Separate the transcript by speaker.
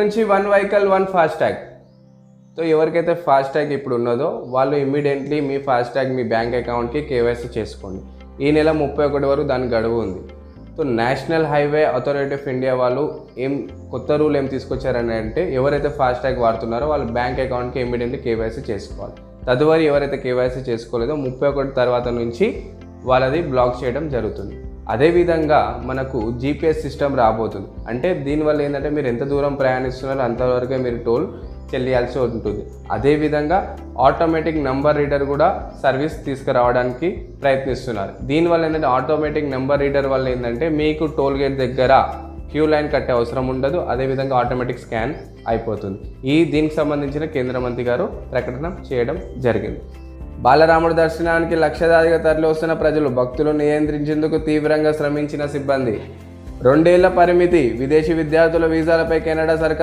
Speaker 1: నుంచి one vehicle one FASTag. So ఎవరికైతే FASTag ఇప్పుడు ఉన్నదో వాళ్ళు ఇమ్మీడియట్లీ మీ ఫాస్టాగ్ మీ బ్యాంక్ అకౌంట్కి కేవైసీ చేసుకోండి. ఈ నెల 31 వరకు దాని గడువు ఉంది. So national highway authority of India వాళ్ళు కొత్త రూల్ ఏం తీసుకొచ్చారని అంటే ఎవరైతే ఫాస్టాగ్ వాడుతున్నారో వాళ్ళు బ్యాంక్ అకౌంట్కి ఇమ్మీడియట్లీ కేవైసీ చేసుకోవాలి. తదుపరి ఎవరైతే కేవైసీ చేసుకోలేదో 31 తర్వాత నుంచి వాళ్ళది బ్లాక్ చేయడం జరుగుతుంది. అదేవిధంగా మనకు జీపీఎస్ సిస్టమ్ రాబోతుంది. అంటే దీనివల్ల ఏంటంటే మీరు ఎంత దూరం ప్రయాణిస్తున్నారో అంతవరకే మీరు టోల్ చెల్లియాల్సి ఉంటుంది. అదేవిధంగా ఆటోమేటిక్ నెంబర్ రీడర్ కూడా సర్వీస్ తీసుకురావడానికి ప్రయత్నిస్తున్నారు. దీనివల్ల ఏంటంటే ఆటోమేటిక్ నెంబర్ రీడర్ వల్ల ఏంటంటే మీకు టోల్ గేట్ దగ్గర క్యూ లైన్ కట్టే అవసరం ఉండదు. అదేవిధంగా ఆటోమేటిక్ స్కాన్ అయిపోతుంది. దీనికి సంబంధించిన కేంద్ర మంత్రి గారు ప్రకటన చేయడం జరిగింది. బాలరాముడి దర్శనానికి లక్షలాదిగా తరలి వస్తున్న ప్రజలు, భక్తులను నియంత్రించేందుకు తీవ్రంగా శ్రమించిన సిబ్బంది. 2 ఏళ్ల పరిమితి. విదేశీ విద్యార్థుల వీసాలపై కెనడా సర్కార్